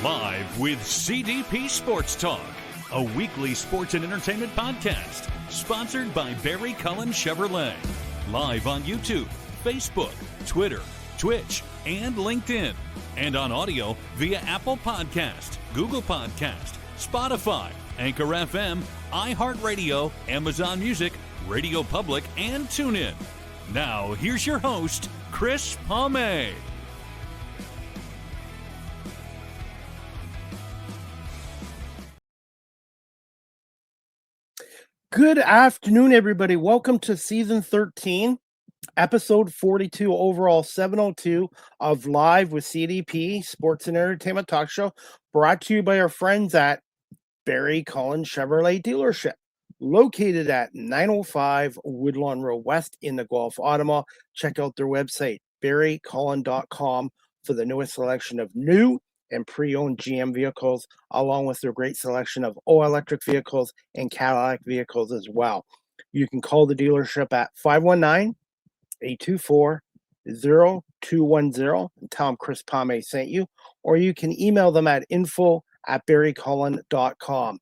Live with CDP Sports Talk, a weekly sports and entertainment podcast sponsored by Barry Cullen Chevrolet. Live on YouTube, Facebook, Twitter, Twitch, and LinkedIn. And on audio via Apple Podcast, Google Podcast, Spotify, Anchor FM, iHeartRadio, Amazon Music, Radio Public, and TuneIn. Now, here's your host, Chris Palme. Good afternoon, everybody. Welcome to Season 13, Episode 42, overall 702 of Live with CDP, Sports and Entertainment Talk Show, brought to you by our friends at Barry Cullen Chevrolet Dealership, located at 905 Woodlawn Road West in the Guelph Automall. Check out their website, barrycullen.com, for the newest selection of new and pre-owned GM vehicles, along with their great selection of all-electric vehicles and Cadillac vehicles as well. You can call the dealership at 519-824-0210 and tell them Chris Palme sent you, or you can email them at info@barrycullen.com.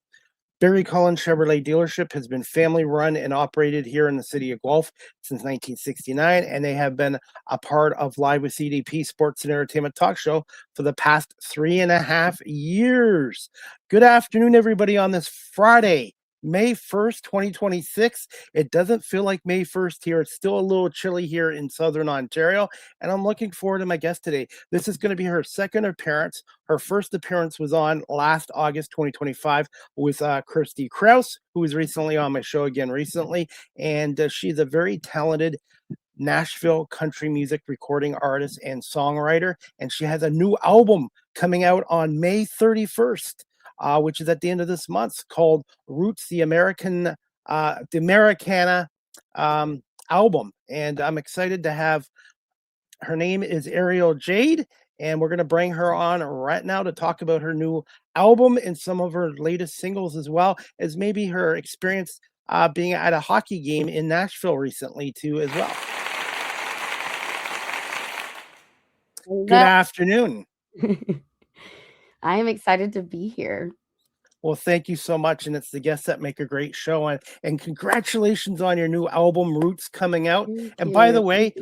Barry Cullen Chevrolet Dealership has been family-run and operated here in the city of Guelph since 1969, and they have been a part of Live with CDP Sports and Entertainment Talk Show for the past 3.5 years. Good afternoon, everybody, on this Friday, May 1st, 2026. It doesn't feel like May 1st here. It's still a little chilly here in Southern Ontario, and I'm looking forward to my guest today. This is going to be her second appearance. Her first appearance was on last August 2025 with Kirsty Krause, who was recently on my show again recently, and she's a very talented Nashville country music recording artist and songwriter, and she has a new album coming out on May 31st. Which is at the end of this month, called Roots, the Americana album. And I'm excited to have, her name is Ariel Jade, and we're going to bring her on right now to talk about her new album and some of her latest singles, as well as maybe her experience being at a hockey game in Nashville recently too, as well. Good afternoon. I am excited to be here. Well, thank you so much. And it's the guests that make a great show. And congratulations on your new album, Roots, coming out. And by the way,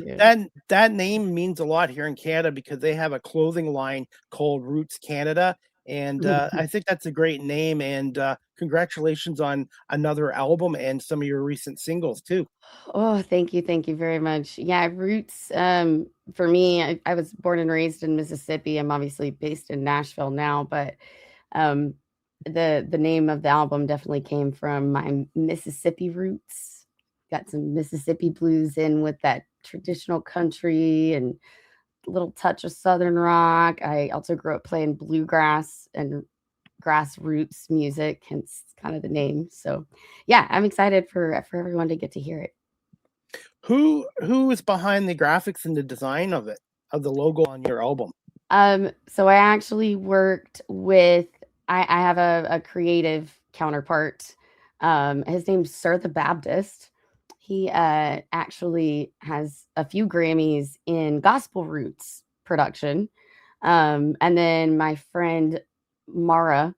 that name means a lot here in Canada because they have a clothing line called Roots Canada. And I think that's a great name. And congratulations on another album and some of your recent singles, too. Oh, thank you. Thank you very much. Yeah, Roots, for me, I was born and raised in Mississippi. I'm obviously based in Nashville now, but the name of the album definitely came from my Mississippi roots. Got some Mississippi blues in with that traditional country and a little touch of Southern rock. I also grew up playing bluegrass and grassroots music, hence kind of the name. So yeah, I'm excited for everyone to get to hear it. Who is behind the graphics and the design of it, of the logo on your album? So I actually worked with, I have a creative counterpart. His name's Sir the Baptist. He actually has a few Grammys in gospel roots production. And then my friend Mara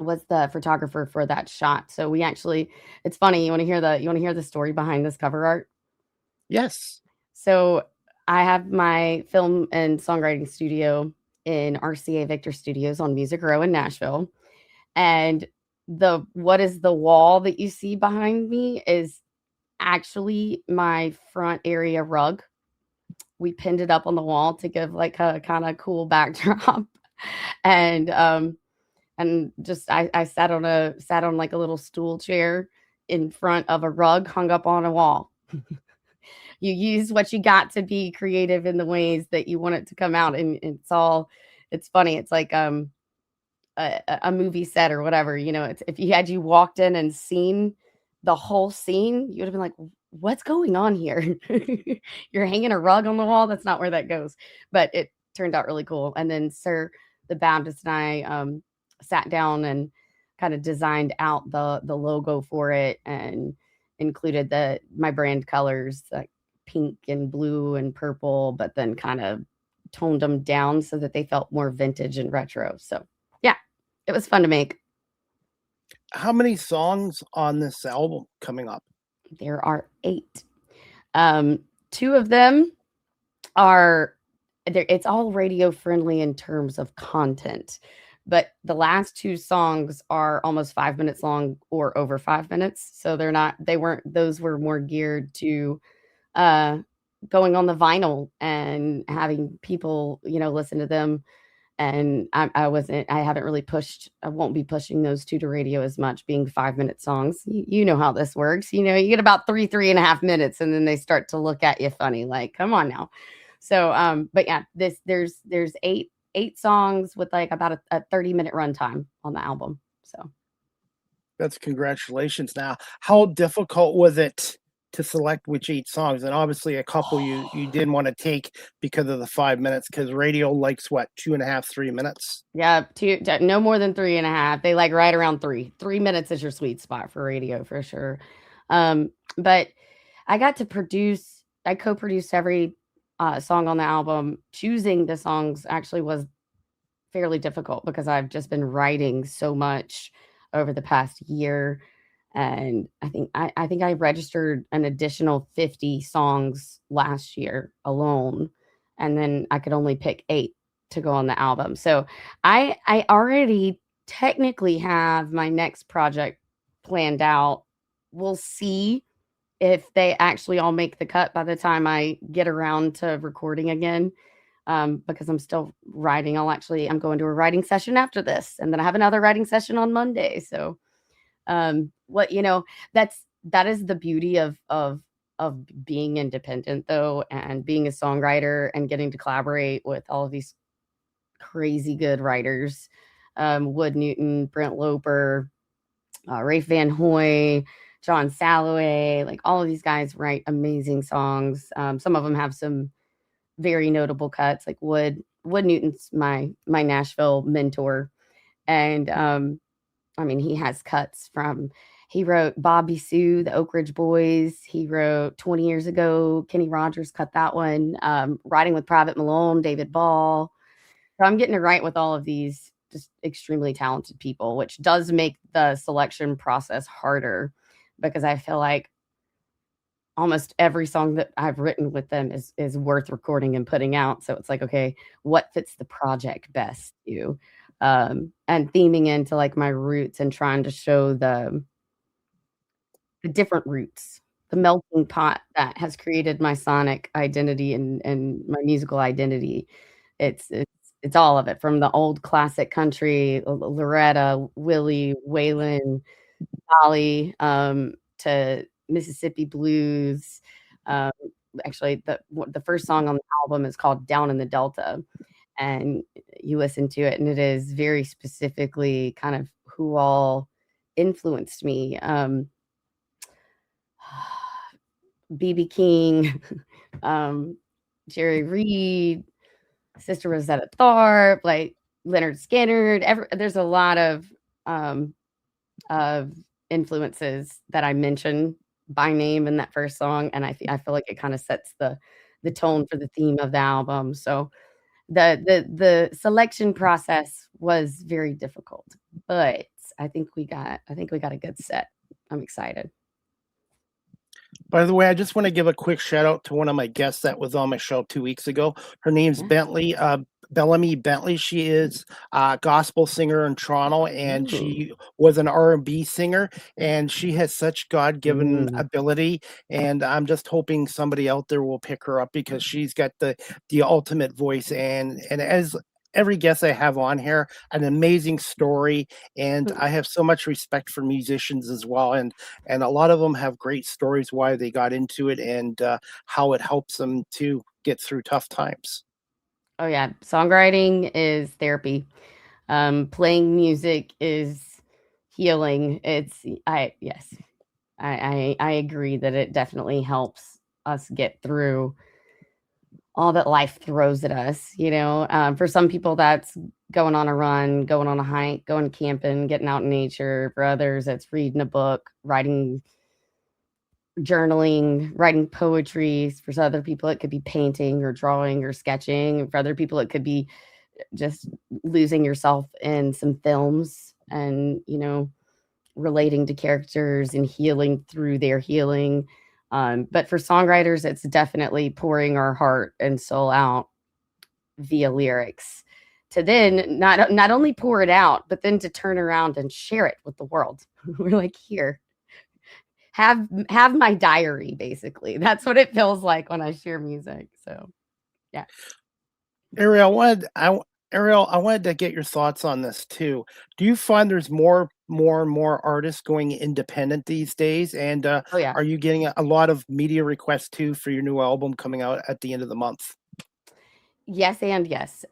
was the photographer for that shot. So we actually, it's funny, you want to hear the story behind this cover art? Yes. So I have my film and songwriting studio in RCA Victor Studios on Music Row in Nashville. And what is the wall that you see behind me is actually my front area rug. We pinned it up on the wall to give like a kind of cool backdrop. And just I sat on like a little stool chair in front of a rug hung up on a wall. You use what you got to be creative in the ways that you want it to come out. And it's funny. It's like a movie set or whatever, it's, if you walked in and seen the whole scene, you would have been like, what's going on here? You're hanging a rug on the wall. That's not where that goes, but it turned out really cool. And then Sir the Baptist and I sat down and kind of designed out the logo for it and included my brand colors, like pink and blue and purple, but then kind of toned them down so that they felt more vintage and retro. So yeah, it was fun to make. How many songs on this album coming up? There are 8. 2 of them are it's all radio friendly in terms of content, but the last 2 songs are almost 5 minutes long or over 5 minutes. So they weren't, those were more geared to uh going on the vinyl and having people, listen to them. And I haven't really I won't be pushing those 2 to radio as much, being 5-minute songs. You know how this works. You get about 3.5 minutes, and then they start to look at you funny, like, come on now. So, but yeah, there's 8 songs with like about a 30-minute runtime on the album. So That's congratulations. Now, how difficult was it to select which 8 songs? And obviously a couple you didn't want to take because of the 5 minutes, because radio likes what, 2.5, 3 minutes? yeah, no more than 3.5. They like right around 3. 3 minutes is your sweet spot for radio for sure. But I co-produced every song on the album. Choosing the songs actually was fairly difficult because I've just been writing so much over the past year. And I think I registered an additional 50 songs last year alone, and then I could only pick 8 to go on the album. So I already technically have my next project planned out. We'll see if they actually all make the cut by the time I get around to recording again, because I'm still writing. I'm going to a writing session after this, and then I have another writing session on Monday. So that is the beauty of being independent, though, and being a songwriter and getting to collaborate with all of these crazy good writers. Wood Newton, Brent Loper, Rafe Van Hoy, John Salloway, like all of these guys write amazing songs. Some of them have some very notable cuts, like Wood Newton's my Nashville mentor. And he has cuts from, he wrote Bobby Sue, the Oak Ridge Boys. He wrote 20 Years Ago. Kenny Rogers cut that one. Writing with Private Malone, David Ball. So I'm getting to write with all of these just extremely talented people, which does make the selection process harder, because I feel like almost every song that I've written with them is worth recording and putting out. So it's like, okay, what fits the project best to you? And theming into like my roots and trying to show the different roots, the melting pot that has created my sonic identity and my musical identity. It's all of it, from the old classic country, Loretta, Willie, Waylon, Dolly, to Mississippi blues. Actually, the first song on the album is called Down in the Delta, and you listen to it, and it is very specifically kind of who all influenced me. B.B. King, Jerry Reed, Sister Rosetta Tharpe, like Leonard Skinner. There's a lot of influences that I mention by name in that first song, and I feel like it kind of sets the tone for the theme of the album. So the selection process was very difficult, but I think we got a good set. I'm excited. By the way, I just want to give a quick shout out to one of my guests that was on my show 2 weeks ago. Her name's Bellamy Bentley. She is a gospel singer in Toronto, and she was an R&B singer, and she has such God-given ability. And I'm just hoping somebody out there will pick her up, because she's got the ultimate voice. And as every guest I have on here, an amazing story, and I have so much respect for musicians as well, and a lot of them have great stories why they got into it, and how it helps them to get through tough times. Oh yeah, songwriting is therapy. Playing music is healing. I agree that it definitely helps us get through all that life throws at us. For some people, that's going on a run, going on a hike, going camping, getting out in nature. For others, it's reading a book, writing journaling, writing poetry. For other people, it could be painting or drawing or sketching. For other people, it could be just losing yourself in some films and, relating to characters and healing through their healing. But for songwriters, it's definitely pouring our heart and soul out via lyrics to then not only pour it out, but then to turn around and share it with the world. We're like, here, have my diary, basically. That's what it feels like when I share music. So, yeah. Ariel, I wanted to get your thoughts on this too. Do you find there's more and more artists going independent these days? And Oh, yeah. are you getting a lot of media requests too for your new album coming out at the end of the month? Yes, and yes.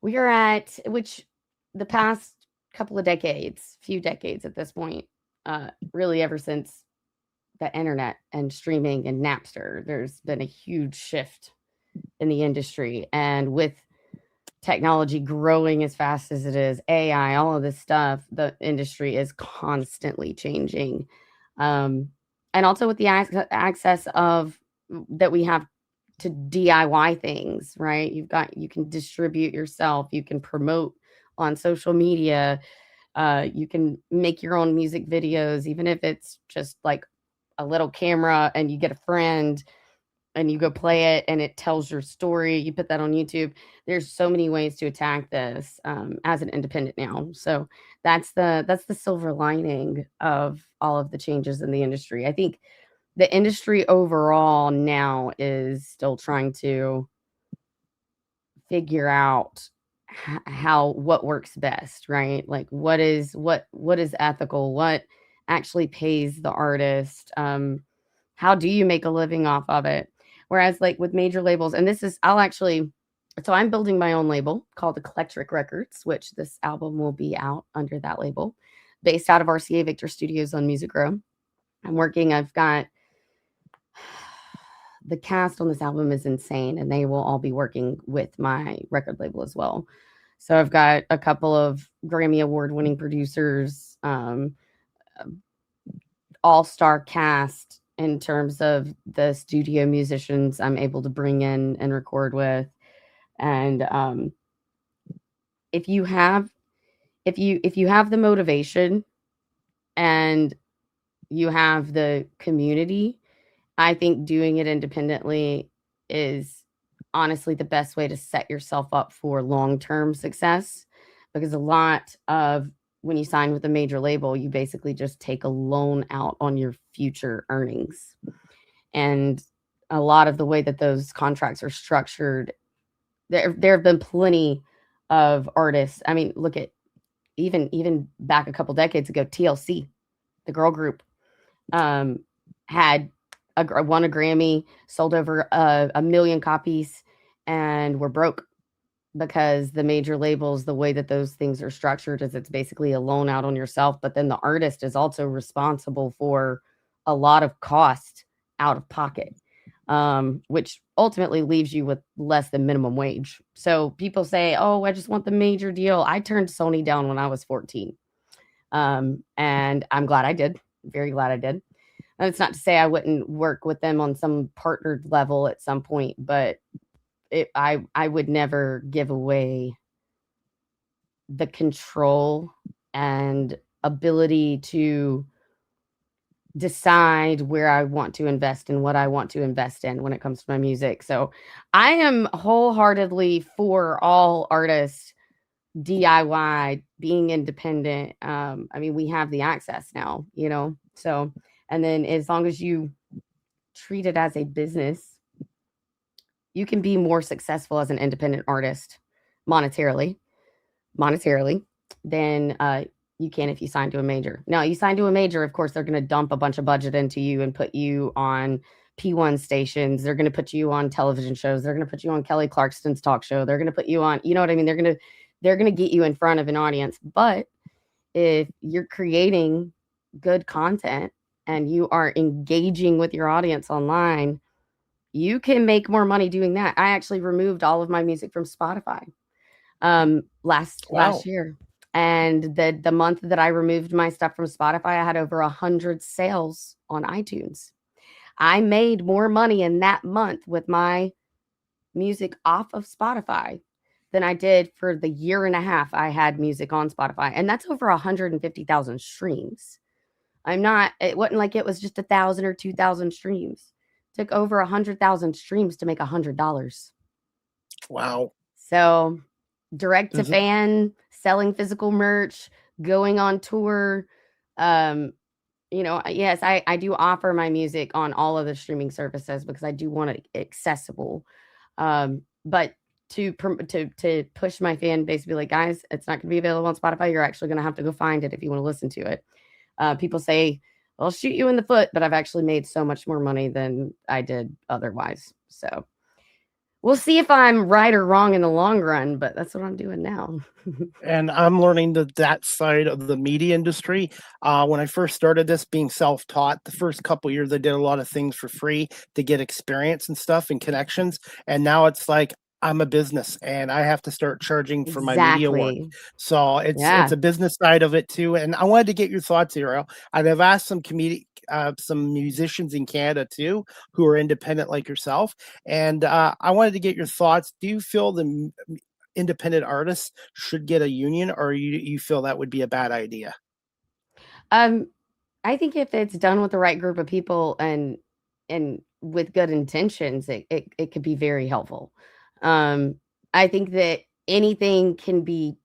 We are at, which the past couple of decades, few decades at this point, really ever since the internet and streaming and Napster, there's been a huge shift in the industry. And with technology growing as fast as it is, AI, all of this stuff, the industry is constantly changing. And also with the access of that we have to DIY things, right? You can distribute yourself, you can promote on social media, you can make your own music videos, even if it's just like a little camera and you get a friend and you go play it and it tells your story. You put that on YouTube. There's so many ways to attack this as an independent now. So that's the silver lining of all of the changes in the industry. I think the industry overall now is still trying to figure out what works best, right? Like what is ethical, what actually pays the artist, how do you make a living off of it? Whereas like with major labels, and so I'm building my own label called Eclectric Records, which this album will be out under that label, based out of RCA Victor Studios on Music Row. I've got the cast on this album is insane, and they will all be working with my record label as well. So I've got a couple of Grammy Award-winning producers, all-star cast in terms of the studio musicians I'm able to bring in and record with. And if you have the motivation and you have the community, I think doing it independently is honestly the best way to set yourself up for long-term success, because a lot of when you sign with a major label, you basically just take a loan out on your future earnings. And a lot of the way that those contracts are structured, there have been plenty of artists. I mean, look at even back a couple decades ago, TLC, the girl group, had won a Grammy, sold over a million copies, and were broke because the major labels, the way that those things are structured is it's basically a loan out on yourself, but then the artist is also responsible for a lot of cost out of pocket, which ultimately leaves you with less than minimum wage. So people say, oh, I just want the major deal. I turned Sony down when I was 14. And I'm glad I did. Very glad I did. And it's not to say I wouldn't work with them on some partnered level at some point, but I would never give away the control and ability to decide where I want to invest and what I want to invest in when it comes to my music. So I am wholeheartedly for all artists DIY, being independent. I mean, we have the access now, so, and then as long as you treat it as a business, you can be more successful as an independent artist monetarily than you can if you sign to a major. Now, you sign to a major, of course, they're going to dump a bunch of budget into you and put you on P1 stations. They're going to put you on television shows. They're going to put you on Kelly Clarkson's talk show. They're going to put you on, you know what I mean? They're going to get you in front of an audience. But if you're creating good content and you are engaging with your audience online, you can make more money doing that. I actually removed all of my music from Spotify last year. And the month that I removed my stuff from Spotify, I had over 100 sales on iTunes. I made more money in that month with my music off of Spotify than I did for the year and a half I had music on Spotify. And that's over 150,000 streams. It wasn't like it was just 1,000 or 2,000 streams. It took over 100,000 streams to make $100. Wow. So direct to fan, selling physical merch, going on tour. Yes, I do offer my music on all of the streaming services because I do want it accessible. But to push my fan base to be like, guys, it's not going to be available on Spotify. You're actually going to have to go find it if you want to listen to it. People say, I'll shoot you in the foot, but I've actually made so much more money than I did otherwise. So we'll see if I'm right or wrong in the long run, but that's what I'm doing now. And I'm learning that side of the media industry. When I first started this, being self-taught, the first couple years, I did a lot of things for free to get experience and stuff and connections. And now it's like, I'm a business and I have to start charging for my media work. So it's a business side of it too. And I wanted to get your thoughts, Ariel. I've asked some musicians in Canada too, who are independent like yourself. And I wanted to get your thoughts. Do you feel the independent artists should get a union, or you feel that would be a bad idea? I think if it's done with the right group of people and with good intentions, it could be very helpful. I think that anything can be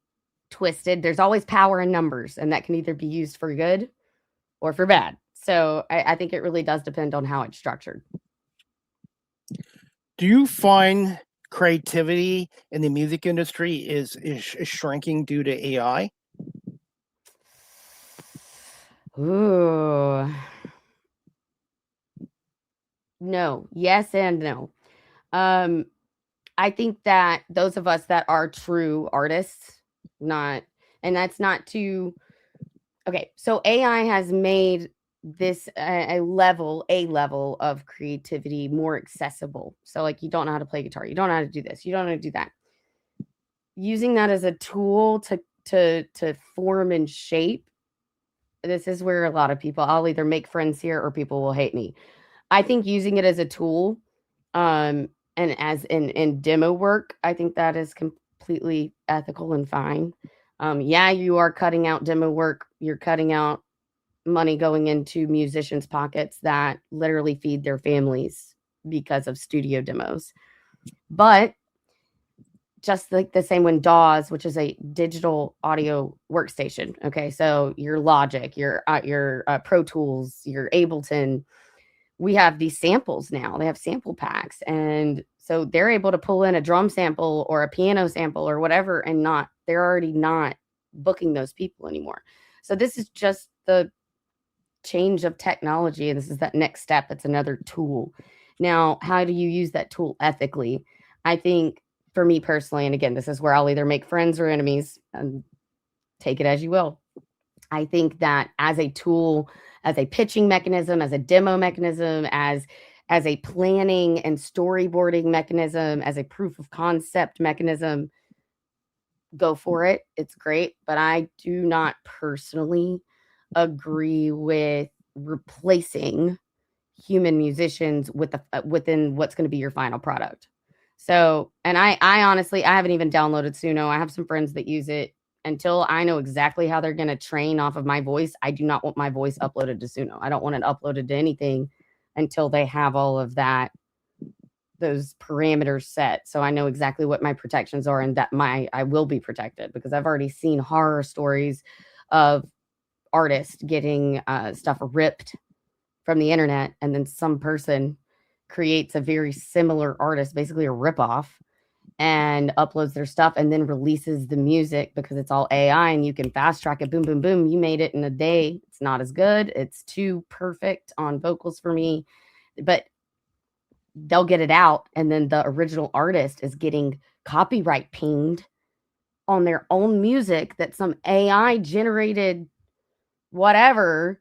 twisted. There's always power in numbers, and that can either be used for good or for bad. So I think it really does depend on how it's structured. Do you find creativity in the music industry is shrinking due to AI? Ooh. No. Yes and no. I think that those of us that are true artists, that's not too okay. So AI has made this a level of creativity more accessible. So like, you don't know how to play guitar, you don't know how to do this, you don't know how to do that. Using that as a tool to form and shape. This is where a lot of people, I'll either make friends here or people will hate me. I think using it as a tool, and as in demo work, I think that is completely ethical and fine. Yeah, you are cutting out demo work. You're cutting out money going into musicians' pockets that literally feed their families because of studio demos. But just like the same when DAWs, which is a digital audio workstation. Okay, so your Logic, your Pro Tools, your Ableton, we have these samples now. They have sample packs, and so they're able to pull in a drum sample or a piano sample or whatever, and they're already not booking those people anymore. So this is just the change of technology, and this is that next step. It's another tool. Now, how do you use that tool ethically? I think for me personally, and again, this is where I'll either make friends or enemies, and take it as you will. I think that as a tool, as a pitching mechanism, as a demo mechanism, as a planning and storyboarding mechanism, as a proof of concept mechanism, go for it. It's great. But I do not personally agree with replacing human musicians within what's going to be your final product. So, and I honestly, I haven't even downloaded Suno. I have some friends that use it. Until I know exactly how they're going to train off of my voice, I do not want my voice uploaded to Suno. I don't want it uploaded to anything until they have all of those parameters set. So I know exactly what my protections are, and that I will be protected, because I've already seen horror stories of artists getting stuff ripped from the internet, and then some person creates a very similar artist, basically a ripoff, and uploads their stuff and then releases the music because it's all AI and you can fast track it. Boom, boom, boom. You made it in a day. It's not as good. It's too perfect on vocals for me, but they'll get it out. And then the original artist is getting copyright pinged on their own music that some AI generated whatever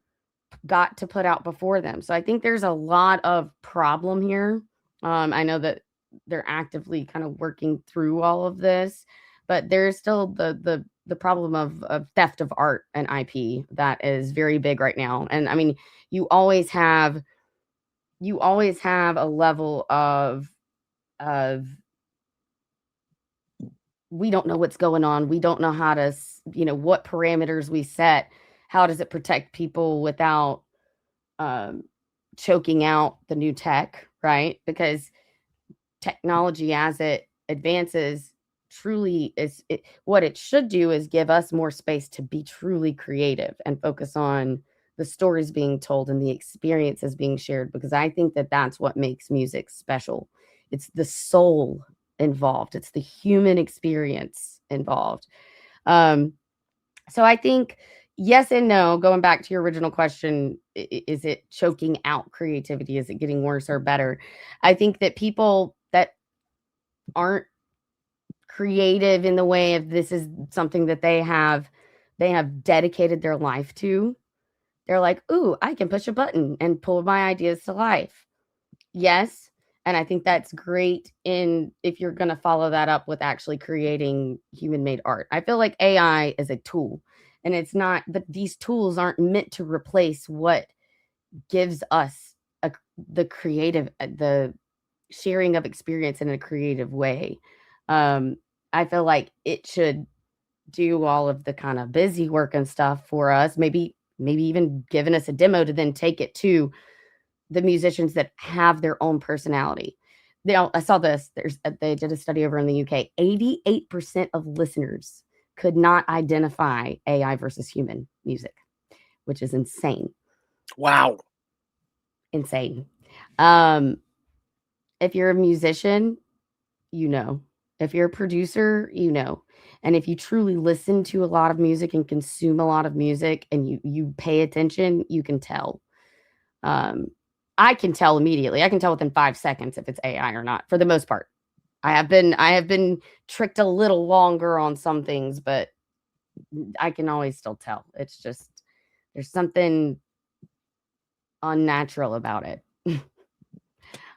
got to put out before them. So I think there's a lot of problem here. I know that they're actively kind of working through all of this, but there's still the the problem of theft of art and IP that is very big right now. And I mean, you always have a level of we don't know what's going on. We don't know how to, what parameters we set. How does it protect people without choking out the new tech, right? Because technology, as it advances, truly what it should do is give us more space to be truly creative and focus on the stories being told and the experiences being shared, because I think that that's what makes music special. It's the soul involved. It's the human experience involved. So I think yes and no. Going back to your original question, is it choking out creativity? Is it getting worse or better? I think that people that aren't creative in the way of this is something that they have dedicated their life to. They're like, ooh, I can push a button and pull my ideas to life. Yes. And I think that's great if you're going to follow that up with actually creating human-made art. I feel like AI is a tool, and it's not, but these tools aren't meant to replace what gives us the sharing of experience in a creative way. I feel like it should do all of the kind of busy work and stuff for us, maybe even giving us a demo to then take it to the musicians that have their own personality. I saw this. They did a study over in the UK. 88% of listeners could not identify AI versus human music, which is insane. Wow. Insane. If you're a musician, if you're a producer, and if you truly listen to a lot of music and consume a lot of music and you pay attention, you can tell. I can tell immediately. I can tell within 5 seconds if it's AI or not, for the most part. I have been tricked a little longer on some things, but I can always still tell. It's just, there's something unnatural about it.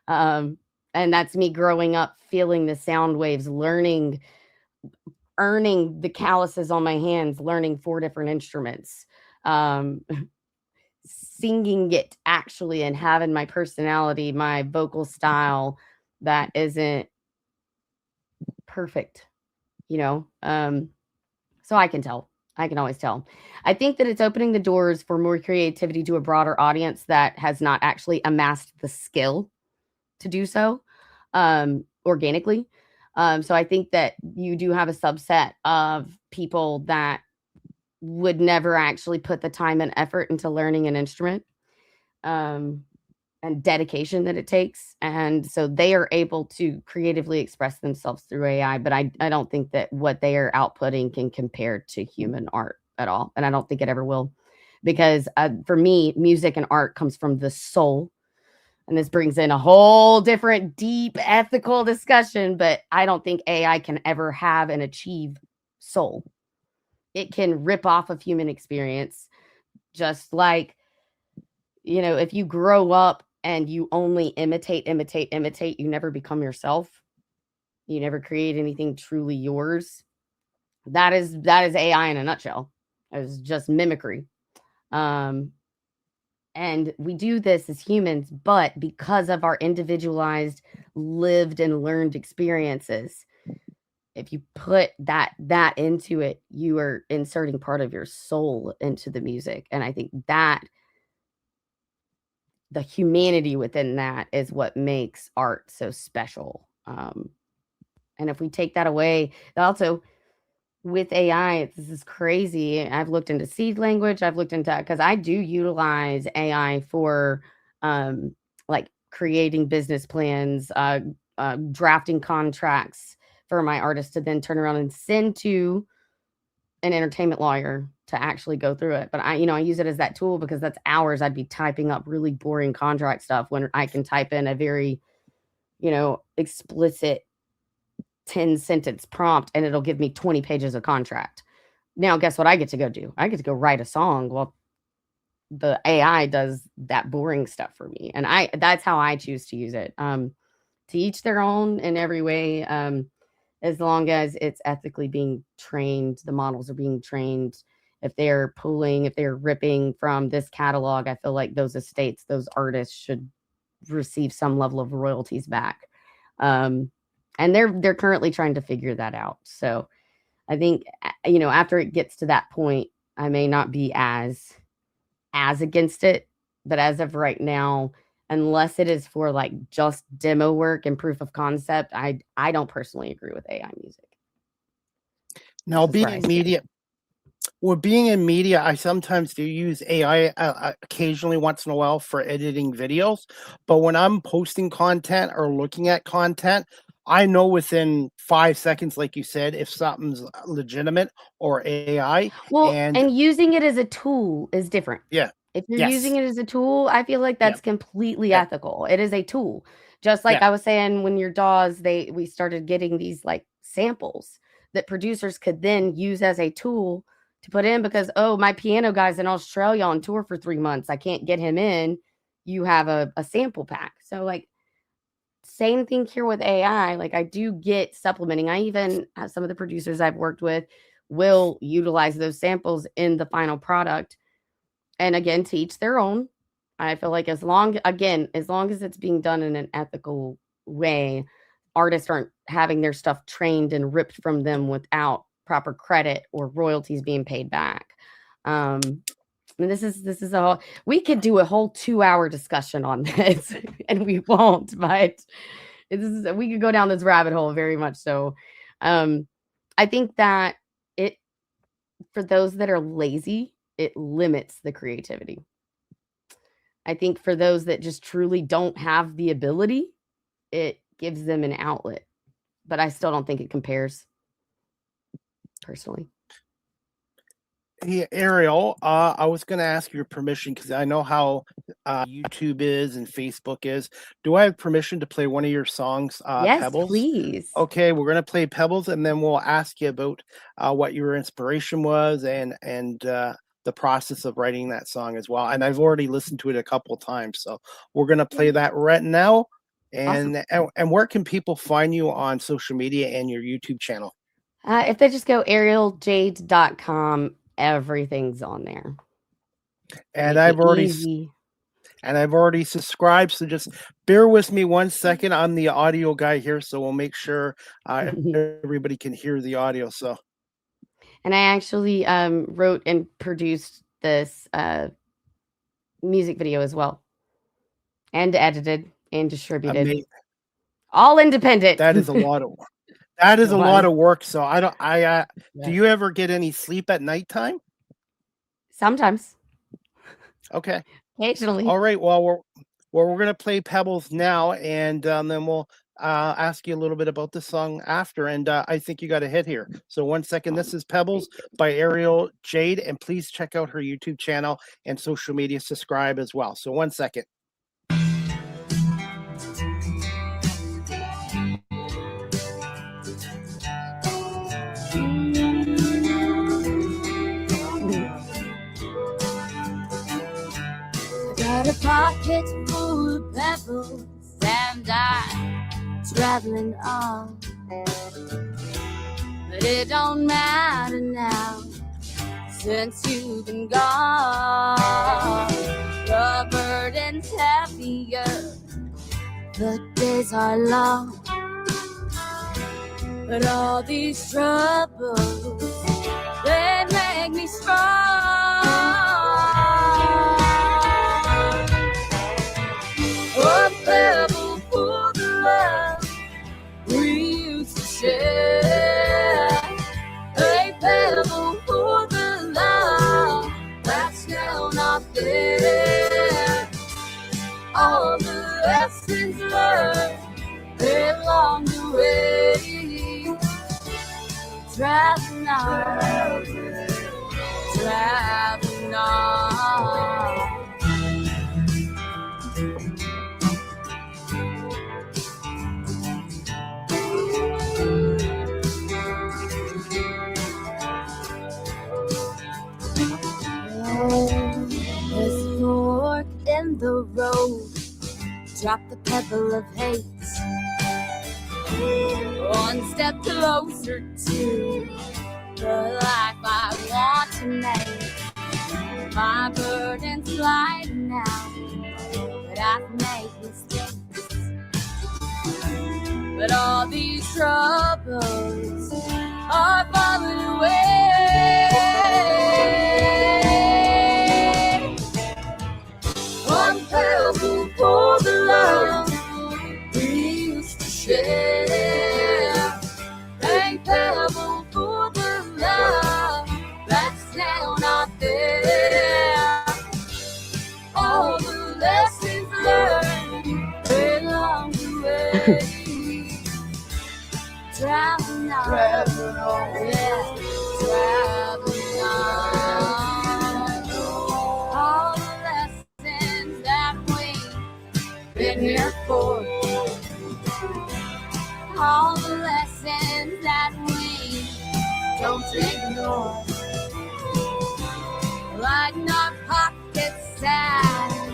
And that's me growing up, feeling the sound waves, earning the calluses on my hands, learning 4 different instruments, singing it actually, and having my personality, my vocal style that isn't perfect, so I can tell. I can always tell. I think that it's opening the doors for more creativity to a broader audience that has not actually amassed the skill to do so organically. So I think that you do have a subset of people that would never actually put the time and effort into learning an instrument and dedication that it takes. And so they are able to creatively express themselves through AI. But I don't think that what they are outputting can compare to human art at all. And I don't think it ever will. Because for me, music and art comes from the soul. And this brings in a whole different deep ethical discussion. But I don't think AI can ever have and achieve soul. It can rip off of human experience, just like, if you grow up and you only imitate, you never become yourself. You never create anything truly yours. That is AI in a nutshell. It's just mimicry. And we do this as humans, but because of our individualized, lived and learned experiences, if you put that into it, you are inserting part of your soul into the music. And I think that the humanity within that is what makes art so special. And if we take that away, also with AI, this is crazy. I've looked into seed language. I've looked into, because I do utilize AI for like creating business plans, drafting contracts for my artists to then turn around and send to an entertainment lawyer to actually go through it. But I use it as that tool because that's hours I'd be typing up really boring contract stuff when I can type in a very, explicit 10-sentence prompt and it'll give me 20 pages of contract. Now, guess what I get to go do? I get to go write a song. Well, the AI does that boring stuff for me. And that's how I choose to use it. To each their own in every way. as long as it's ethically being trained, the models are being trained. If they're ripping from this catalog, I feel like those estates, those artists should receive some level of royalties back. And they're currently trying to figure that out. So I think, after it gets to that point, I may not be as against it, but as of right now, unless it is for like just demo work and proof of concept, I don't personally agree with AI music. Now, being in media, I sometimes do use AI occasionally once in a while for editing videos. But when I'm posting content or looking at content, I know within 5 seconds, like you said, if something's legitimate or AI. Well, and using it as a tool is different. Yeah. If you're using it as a tool, I feel like that's completely ethical. It is a tool. Just like I was saying, when your DAWs, we started getting these like samples that producers could then use as a tool to put in because, my piano guy's in Australia on tour for 3 months. I can't get him in. You have a sample pack. So like, same thing here with AI. Like I do get supplementing. I even have some of the producers I've worked with will utilize those samples in the final product. And again, to each their own. I feel like as long as it's being done in an ethical way, artists aren't having their stuff trained and ripped from them without proper credit or royalties being paid back. And this is we could do a whole 2-hour discussion on this and we won't, but we could go down this rabbit hole very much. So, I think that for those that are lazy, it limits the creativity. I think for those that just truly don't have the ability, it gives them an outlet, but I still don't think it compares personally. Hey, Ariel, I was going to ask your permission because I know how YouTube is and Facebook is. Do I have permission to play one of your songs, yes, Pebbles? Please. Okay, we're going to play Pebbles, and then we'll ask you about what your inspiration was and the process of writing that song as well. And I've already listened to it a couple times, so we're going to play that right now. And, awesome. And where can people find you on social media and your YouTube channel? If they just go arieljade.com, everything's on there. And I've already subscribed, so just bear with me 1 second. I'm the audio guy here, so we'll make sure everybody can hear the audio. So, and I actually wrote and produced this music video as well, and edited and distributed. Amazing. All independent. That is a lot of work. That is a lot of work. So do you ever get any sleep at nighttime? Sometimes. Okay. Occasionally. All right. Well, we're going to play Pebbles now, and then we'll ask you a little bit about the song after. And I think you got a hit here. So 1 second. This is Pebbles by Ariel Jade, and please check out her YouTube channel and social media. Subscribe as well. So 1 second. Got a pocket full of pebbles and I'm traveling on, but it don't matter now since you've been gone. The burden's heavier, the days are long, but all these troubles, they make me strong. A pebble for the love we used to share. A pebble for the love that's now not there. All the lessons learned along the way. Traveling on, traveling on. There's a fork in the road, drop the pebble of hate. one step closer to the life I want to make. My burden's light now, but I've made mistakes. But all these troubles are falling away. One pebble for the love we used to share. A pebble for the love that's now not there. All the lessons learned along the way. Traveling on, yeah, traveling on. All the lessons that we've been here for. All the lessons that we don't ignore. Lighten our pockets and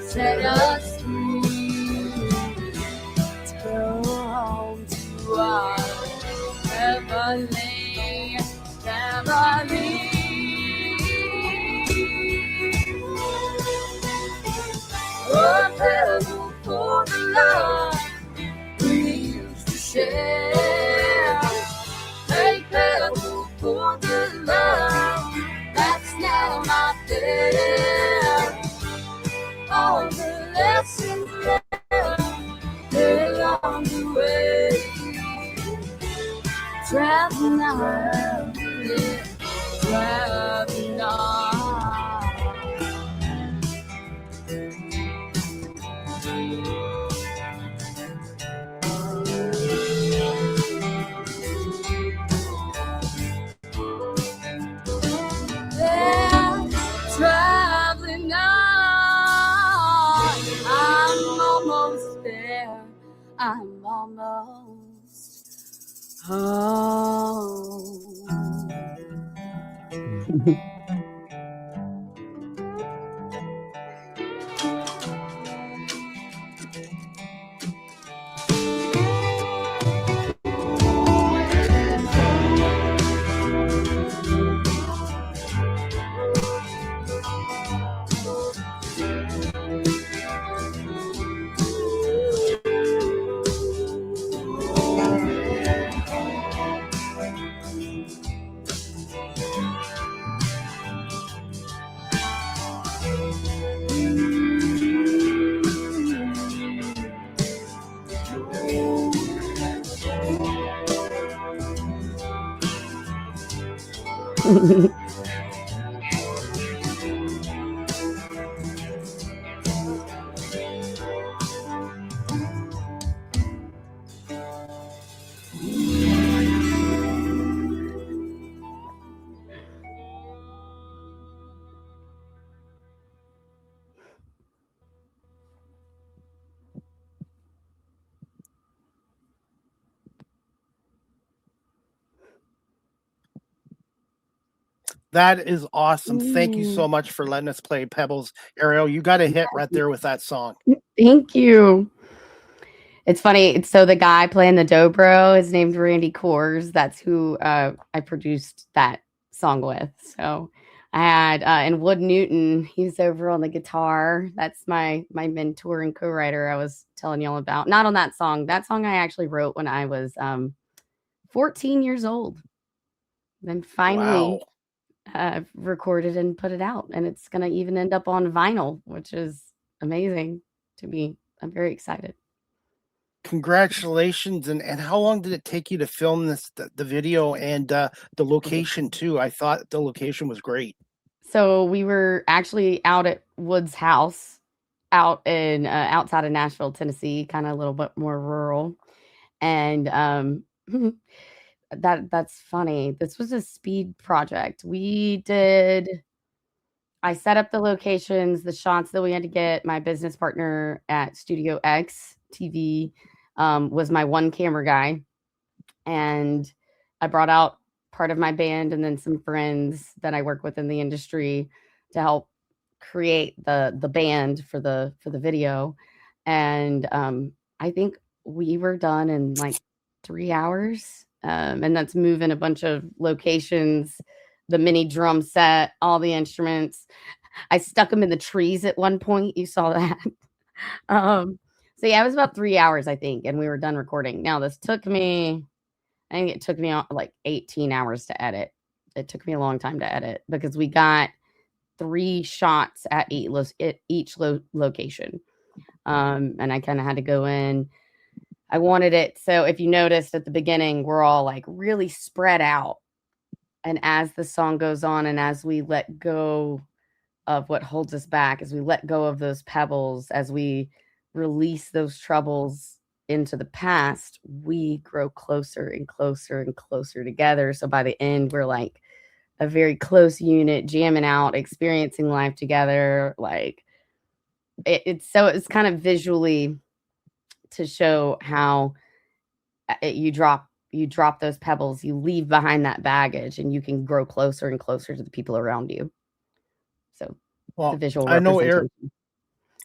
set us free to go home to our heavenly family. Oh, pebble for the love we used to share. A pebble for the love that's now not there. All the lessons learned along the way. Traveling on, yeah, traveling on. Yeah, traveling on. I'm almost there. I'm almost home. That is awesome. Thank you so much for letting us play Pebbles. Ariel, you got a hit right there with that song. Thank you. It's funny. So the guy playing the dobro is named Randy Coors. That's who I produced that song with. So I had and Wood Newton. He's over on the guitar. That's my mentor and co-writer I was telling y'all about. Not on that song. That song I actually wrote when I was 14 years old. Then finally recorded and put it out, and it's gonna even end up on vinyl, which is amazing to me. I'm very excited. Congratulations. And how long did it take you to film this, the video and the location too? I thought the location was great. So we were actually out at Wood's house out in outside of Nashville, Tennessee, kind of a little bit more rural. And that's funny. This was a speed project. I set up the locations, the shots that we had to get. My business partner at Studio X TV was my one camera guy. And I brought out part of my band and then some friends that I work with in the industry to help create the band for the video. And I think we were done in like 3 hours. And that's moving a bunch of locations, the mini drum set, all the instruments. I stuck them in the trees at one point. You saw that. So yeah, it was about 3 hours, I think, and we were done recording. Now this took me, I think it took me like 18 hours to edit. It took me a long time to edit because we got 3 shots at each location. And I kind of had to go in. I wanted it. So if you noticed at the beginning, we're all like really spread out. And as the song goes on and as we let go of what holds us back, as we let go of those pebbles, as we release those troubles into the past, we grow closer and closer and closer together. So by the end, we're like a very close unit, jamming out, experiencing life together. Like it's kind of visually to show how you drop those pebbles, you leave behind that baggage, and you can grow closer and closer to the people around you. So the visual I know representation.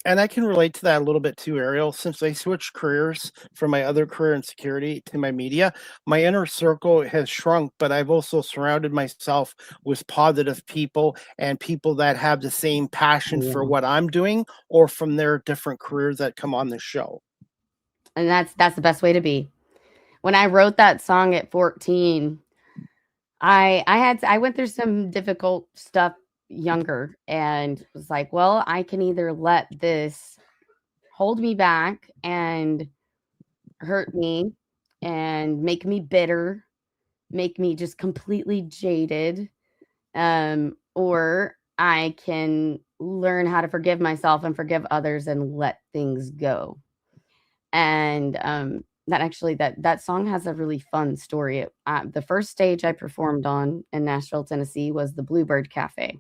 And I can relate to that a little bit too, Ariel. Since I switched careers from my other career in security to my media, my inner circle has shrunk, but I've also surrounded myself with positive people and people that have the same passion for what I'm doing or from their different careers that come on the show. And that's the best way to be. When I wrote that song at 14, I went through some difficult stuff younger and was like, well, I can either let this hold me back and hurt me and make me bitter, make me just completely jaded, or I can learn how to forgive myself and forgive others and let things go. And that song has a really fun story. The first stage I performed on in Nashville, Tennessee was the Bluebird Cafe,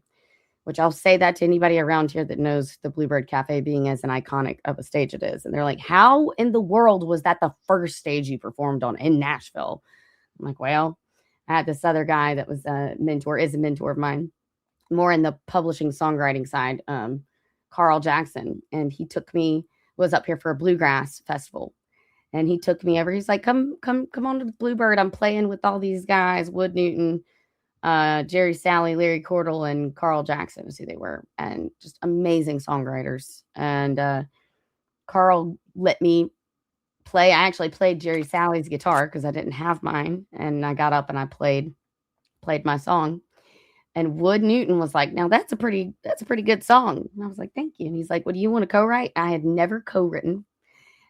which I'll say that to anybody around here that knows the Bluebird Cafe being as an iconic of a stage it is. And they're like, how in the world was that the first stage you performed on in Nashville? I'm like, well, I had this other guy that was a mentor of mine, more in the publishing songwriting side, Carl Jackson. And he was up here for a bluegrass festival. And he took me over. He's like, come on to the Bluebird. I'm playing with all these guys, Wood Newton, Jerry Salley, Larry Cordell, and Carl Jackson is who they were, and just amazing songwriters. And Carl let me play. I actually played Jerry Salley's guitar because I didn't have mine, and I got up and I played my song. And Wood Newton was like, now that's a pretty good song. And I was like, thank you. And he's like, well, do you want to co-write? I had never co-written.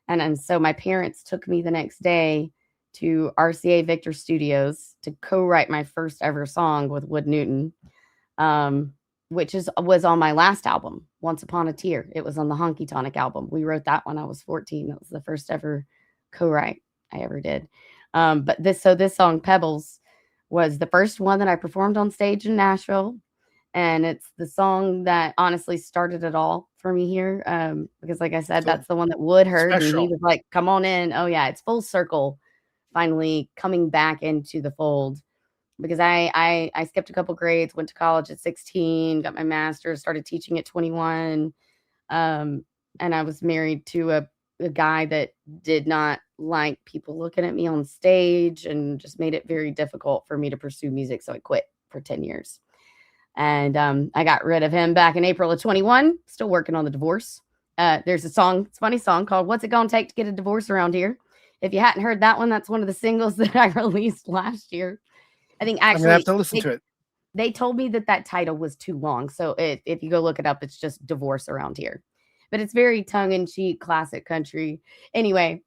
And so my parents took me the next day to RCA Victor Studios to co-write my first ever song with Wood Newton, which was on my last album, Once Upon a Tear. It was on the Honky Tonic album. We wrote that when I was 14. That was the first ever co-write I ever did. But this song, Pebbles, was the first one that I performed on stage in Nashville. And it's the song that honestly started it all for me here. Because like I said, that's the one that Wood heard. And he was like, come on in. Oh yeah, it's full circle. Finally coming back into the fold, because I skipped a couple grades, went to college at 16, got my master's, started teaching at 21. And I was married to a guy that did not like people looking at me on stage and just made it very difficult for me to pursue music. So I quit for 10 years. And I got rid of him back in April of 21, still working on the divorce. There's a funny song called What's It Gonna Take to Get a Divorce Around Here? If you hadn't heard that one, that's one of the singles that I released last year. I think actually I have to listen to it. They told me that title was too long. So if you go look it up, it's just Divorce Around Here. But it's very tongue-in-cheek, classic country. Anyway,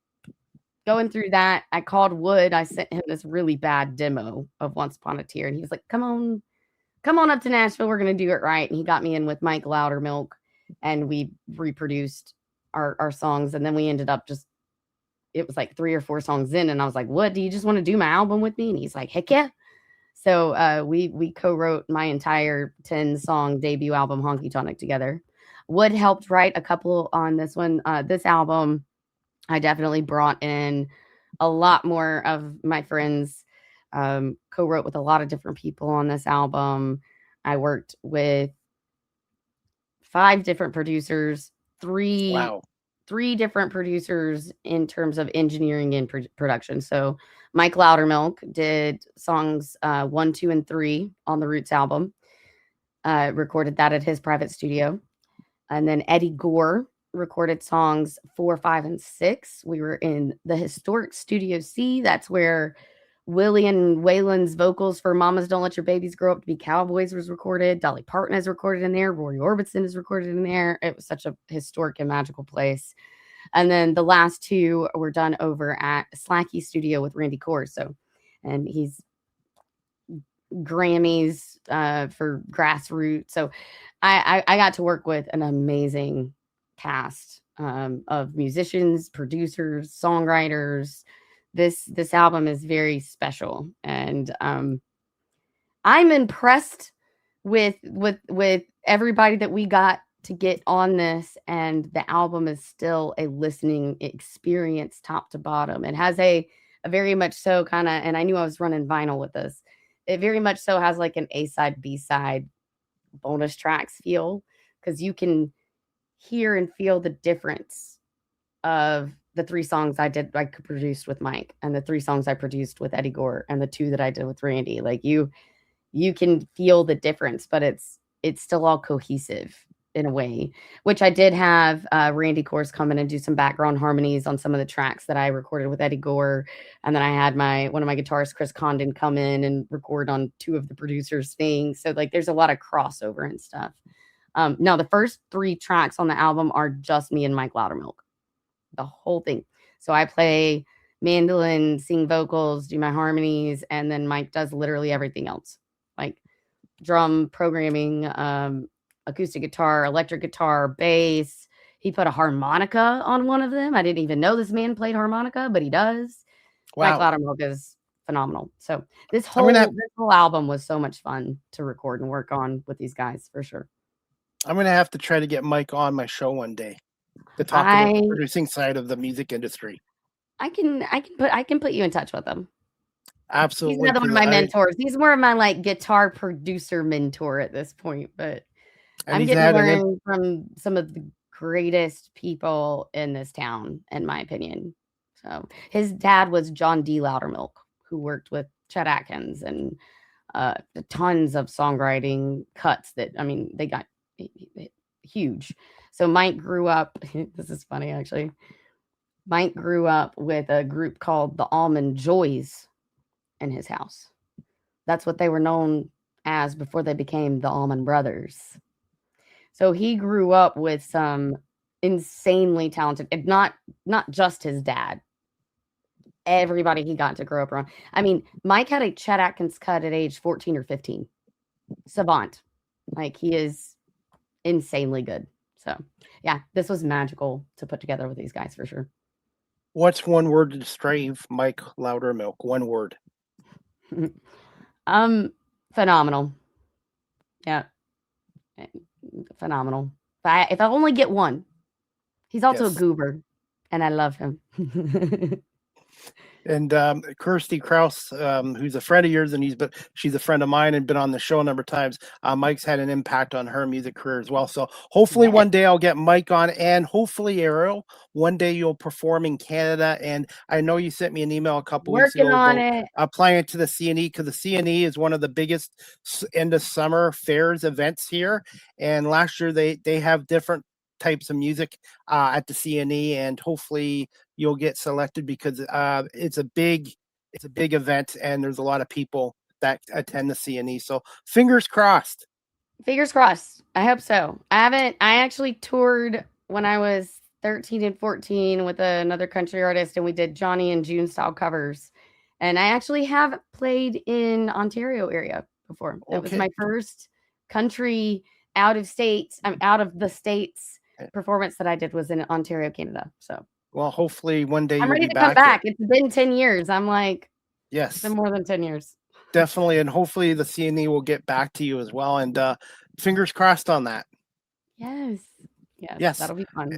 going through that, I called Wood. I sent him this really bad demo of Once Upon a Tear. And he was like, come on up to Nashville. We're going to do it right. And he got me in with Mike Loudermilk. And we reproduced our songs. And then we ended up it was like 3 or 4 songs in. And I was like, Wood, do you just want to do my album with me? And he's like, heck yeah. So we co-wrote my entire 10-song debut album, Honky Tonic, together. Wood helped write a couple on this one. This album, I definitely brought in a lot more of my friends, co-wrote with a lot of different people on this album. I worked with 5 different producers, 3 three different producers in terms of engineering and production. So Mike Loudermilk did songs 1, 2, and 3 on the Roots album. Recorded that at his private studio. And then Eddie Gore recorded songs 4, 5, and 6. We were in the historic Studio C. That's where Willie and Waylon's vocals for Mamas Don't Let Your Babies Grow Up to Be Cowboys was recorded. Dolly Parton is recorded in there. Roy Orbison is recorded in there. It was such a historic and magical place. And then the last 2 were done over at Slacky Studio with Randy Corso. And he's Grammys for Grassroots. So I got to work with an amazing cast of musicians, producers, songwriters. This album is very special, and I'm impressed with everybody that we got to get on this, and the album is still a listening experience top to bottom. It has a very much so kind of, and I knew I was running vinyl with this. It very much so has like an A-side, B-side bonus tracks feel, because you can hear and feel the difference of the 3 songs I produced with Mike, and the 3 songs I produced with Eddie Gore, and the 2 that I did with Randy. Like you can feel the difference, but it's still all cohesive in a way, which I did have Randy Course come in and do some background harmonies on some of the tracks that I recorded with Eddie Gore. And then I had one of my guitarists, Chris Condon, come in and record on 2 of the producers' things. So like there's a lot of crossover and stuff. Now the first 3 tracks on the album are just me and Mike Loudermilk, the whole thing. So I play mandolin, sing vocals, do my harmonies, and then Mike does literally everything else, like drum programming, acoustic guitar, electric guitar, bass. He put a harmonica on one of them. I didn't even know this man played harmonica, but he does. Wow. Mike Loudermilk is phenomenal. So this whole album was so much fun to record and work on with these guys, for sure. I'm going to have to try to get Mike on my show one day to talk about the producing side of the music industry. I can put you in touch with him. Absolutely. He's another one of my mentors. He's more of my like guitar producer mentor at this point, but I'm getting to learn from some of the greatest people in this town, in my opinion. So his dad was John D. Loudermilk, who worked with Chet Atkins and tons of songwriting cuts that, I mean, they got huge. So Mike grew up, this is funny actually. Mike grew up with a group called the Almond Joys in his house. That's what they were known as before they became the Allman Brothers. So he grew up with some insanely talented, and not just his dad. Everybody he got to grow up around. I mean, Mike had a Chet Atkins cut at age 14 or 15. Savant. Like, he is insanely good. So, yeah, this was magical to put together with these guys for sure. What's one word to describe Mike Loudermilk? One word. Phenomenal. Yeah. Phenomenal. If I only get one. He's also a goober, and I love him. And Kirsty Kraus, who's a friend of yours, and she's a friend of mine and been on the show a number of times. Mike's had an impact on her music career as well. So hopefully one day I'll get Mike on, and hopefully Ariel, one day you'll perform in Canada. And I know you sent me an email a couple weeks ago applying to the CNE, because the CNE is one of the biggest end of summer fairs events here. And last year they have different types of music at the CNE, and hopefully you'll get selected, because it's a big event and there's a lot of people that attend the CNE. So fingers crossed. Fingers crossed. I hope so. I actually toured when I was 13 and 14 with another country artist, and we did Johnny and June style covers. And I actually have played in Ontario area before. It was my first country out of the States performance that I did was in Ontario, Canada. So, well, hopefully one day I'm ready to come back. It's been 10 years. I'm like, yes, it's been more than 10 years. Definitely. And hopefully the CNE will get back to you as well. And fingers crossed on that. Yes. That'll be fun.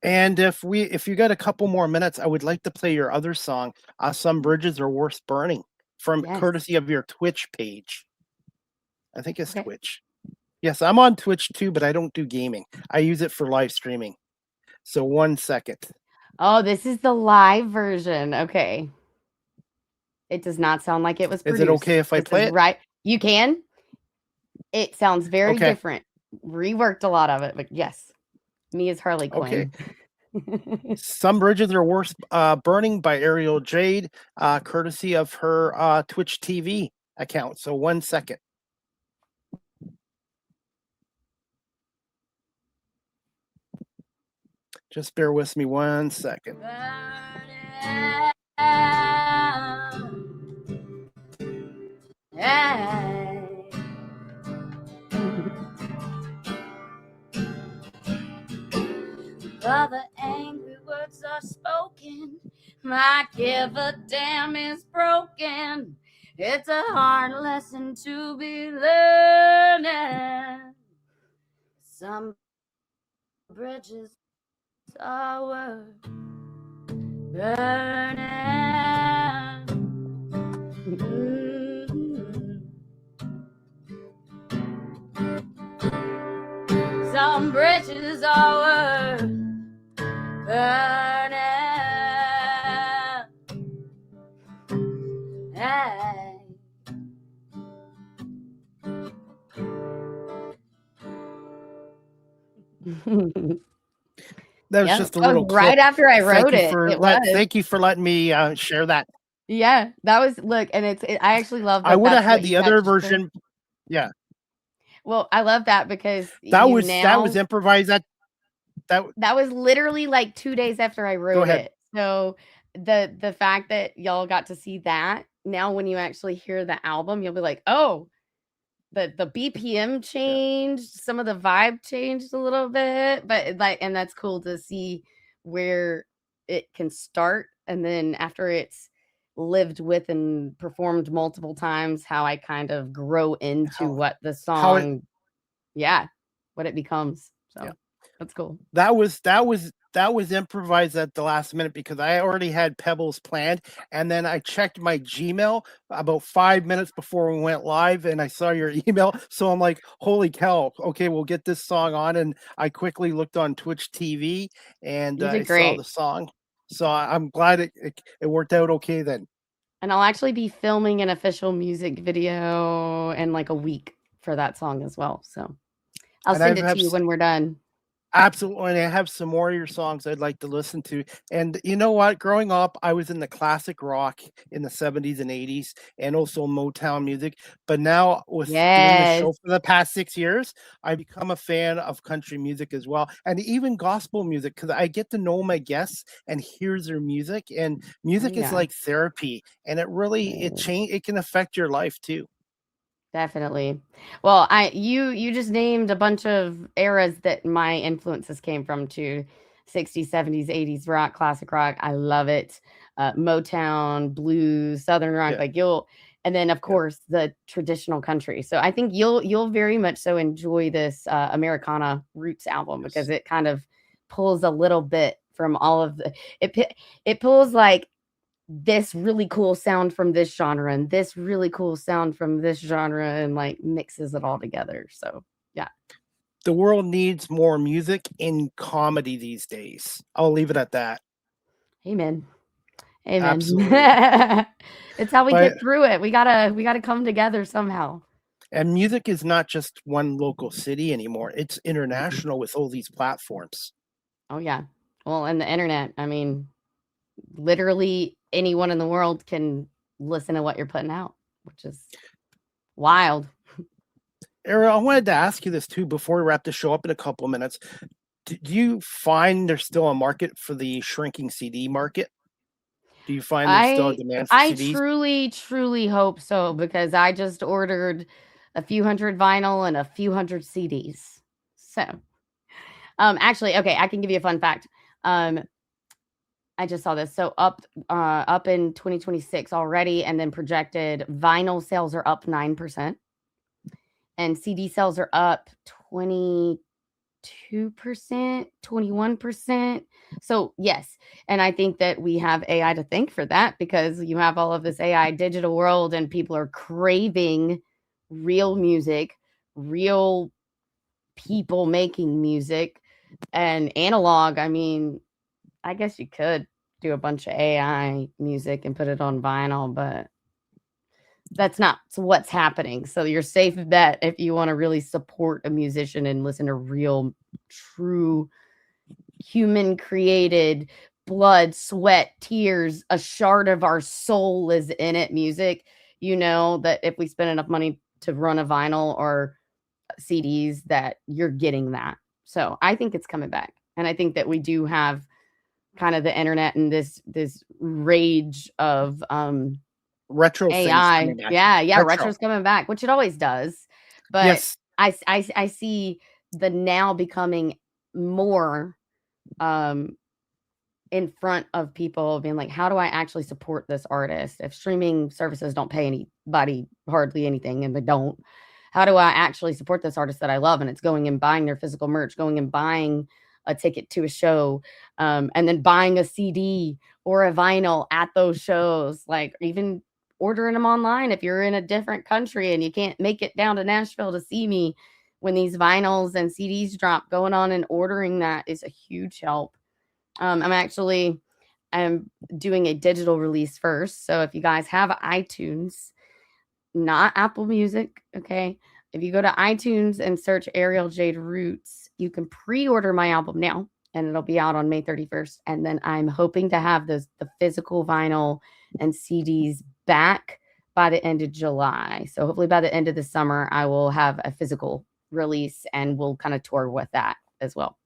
And if you got a couple more minutes, I would like to play your other song, Some Bridges Are Worth Burning, from courtesy of your Twitch page. I think it's Twitch. Yes, I'm on Twitch too, but I don't do gaming. I use it for live streaming. So 1 second. Oh, this is the live version. Okay. It does not sound like it was Is produced. it okay if I This play is it? right. You can. It sounds very Okay. different. Reworked a lot of it, but yes. Me as Harley Okay. Quinn. Some Bridges Are Worth Burning by Ariel Jade, courtesy of her Twitch TV account. So 1 second. Just bear with me 1 second. While the angry words are spoken, my give a damn is broken. It's a hard lesson to be learning. Some bridges are worth burning. Some bridges are worth burning. Hey. That was Yeah, just a that was little right clip. after I wrote it. It was. Thank you for letting me share that. Yeah, that was look, and I actually love that. I would have that's had what the you got other to share. version. Yeah, Well, I love that because that you was now improvised. that was literally like 2 days after I wrote ahead. it. So the fact that y'all got to see that, now when you actually hear the album, you'll be like, oh, the BPM changed, some of the vibe changed a little bit, but like, and that's cool to see where it can start, and then after it's lived with and performed multiple times, how I kind of grow into what the song, what it becomes. So that's cool. That was improvised at the last minute because I already had Pebbles planned, and then I checked my Gmail about 5 minutes before we went live, and I saw your email. So I'm like, "Holy cow! Okay, we'll get this song on." And I quickly looked on Twitch TV, and I saw the song. So I'm glad it worked out okay then. And I'll actually be filming an official music video in like a week for that song as well. So I'll send it to you when we're done. Absolutely. And I have some more of your songs I'd like to listen to. And you know what? Growing up, I was in the classic rock in the 70s and 80s and also Motown music. But now with doing the show for the past 6 years, I've become a fan of country music as well. And even gospel music, because I get to know my guests and hear their music. And music is like therapy. And it really, it can affect your life too. Definitely. Well, you just named a bunch of eras that my influences came from too. 60s, 70s, 80s rock, classic rock. I love it. Motown, blues, southern rock, and then of course the traditional country. So I think you'll very much so enjoy this Americana Roots album because it kind of pulls a little bit from all of the it pulls like this really cool sound from this genre and this really cool sound from this genre and like mixes it all together. So the world needs more music in comedy these days. I'll leave it at that. Amen. Amen. Absolutely. It's how we get through it. We gotta come together somehow. And music is not just one local city anymore. It's international with all these platforms. Oh yeah. Well, and the internet, I mean, literally anyone in the world can listen to what you're putting out, which is wild. Ariel, I wanted to ask you this too before we wrap the show up in a couple of minutes. Do you find there's still a market for the shrinking CD market? Do you find there's still a demand for CDs? I truly hope so, because I just ordered a few hundred vinyl and a few hundred CDs. So actually, okay, I can give you a fun fact. I just saw this. So up in 2026 already, and then projected vinyl sales are up 9%. And CD sales are up 22%, 21%. So yes. And I think that we have AI to thank for that, because you have all of this AI digital world and people are craving real music, real people making music. And analog, I mean, I guess you could do a bunch of AI music and put it on vinyl, but that's not what's happening. So your safe bet if you want to really support a musician and listen to real, true, human created blood, sweat, tears, a shard of our soul is in it music, you know that if we spend enough money to run a vinyl or CDs that you're getting that. So I think it's coming back. And I think that we do have kind of the internet and this rage of Retro things AI. coming back. Yeah, retro's coming back, which it always does. But Yes. I see the now becoming more in front of people being like, how do I actually support this artist? If streaming services don't pay anybody hardly anything, and they don't, how do I actually support this artist that I love? And it's going and buying their physical merch, going and buying a ticket to a show, and then buying a CD or a vinyl at those shows, like even ordering them online if you're in a different country and you can't make it down to Nashville to see me when these vinyls and CDs drop. Going on and ordering that is a huge help. I'm doing a digital release first. So if you guys have iTunes, not Apple Music, okay? If you go to iTunes and search Ariel Jade Roots, you can pre-order my album now, and it'll be out on May 31st. And then I'm hoping to have the physical vinyl and CDs back by the end of July. So hopefully by the end of the summer, I will have a physical release, and we'll kind of tour with that as well.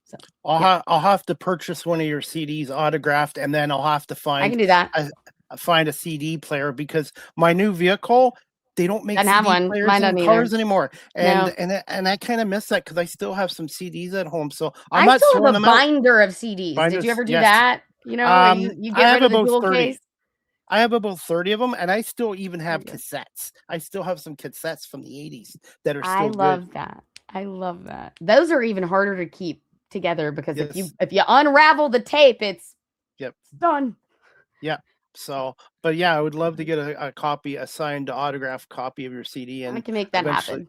So I'll have to purchase one of your CDs autographed, and then I'll have to I can do that. find a CD player, because my new vehicle, they don't make Doesn't have CD one. players Mine in doesn't cars either. anymore, No. and I kind of miss that because I still have some CDs at home. So I not still throwing have a them out. binder of CDs. Did Binders, you ever do yes. that? You know, where you I get have rid of the about dual 30. case. I have about 30 of them, and I still even have There you go. cassettes. I still have some cassettes from the 80s that are still I good. love that. I love that. Those are even harder to keep together because Yes. if you unravel the tape, it's done. Yeah. So, but yeah, I would love to get a copy, a signed autograph copy of your CD, I and can make that eventually.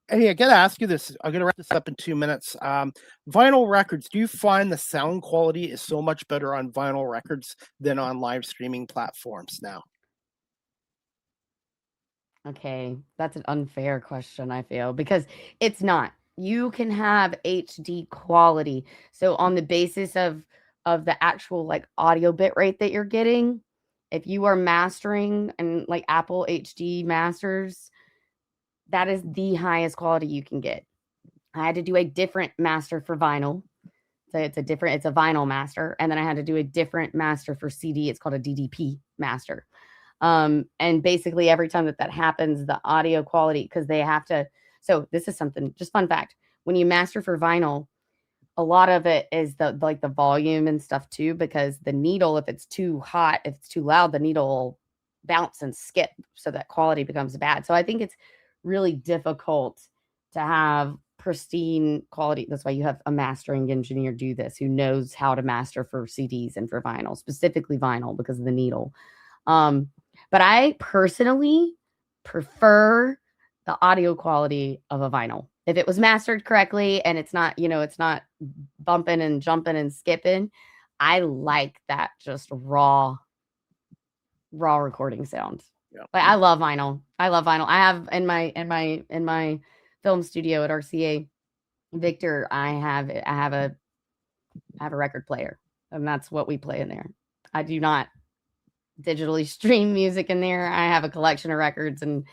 happen. Hey, I gotta ask you this. I'm gonna wrap this up in 2 minutes. Vinyl records. Do you find the sound quality is so much better on vinyl records than on live streaming platforms now? Okay, that's an unfair question, I feel, because it's not. You can have HD quality. So on the basis of the actual like audio bit rate that you're getting, if you are mastering and like Apple HD masters, that is the highest quality you can get. I had to do a different master for vinyl. So it's a vinyl master, and then I had to do a different master for CD. It's called a DDP master. And basically every time that happens, the audio quality, because they have to. So this is something, just fun fact. When you master for vinyl, a lot of it is the volume and stuff too, because the needle, if it's too hot, if it's too loud, the needle will bounce and skip. So that quality becomes bad. So I think it's really difficult to have pristine quality. That's why you have a mastering engineer do this, who knows how to master for CDs and for vinyl, specifically vinyl, because of the needle. But I personally prefer the audio quality of a vinyl. If it was mastered correctly and it's not, it's not bumping and jumping and skipping, I like that just raw recording sound. Yeah. Like I love vinyl. I have in my film studio at RCA Victor, I have a record player, and that's what we play in there. I do not digitally stream music in there. I have a collection of records, and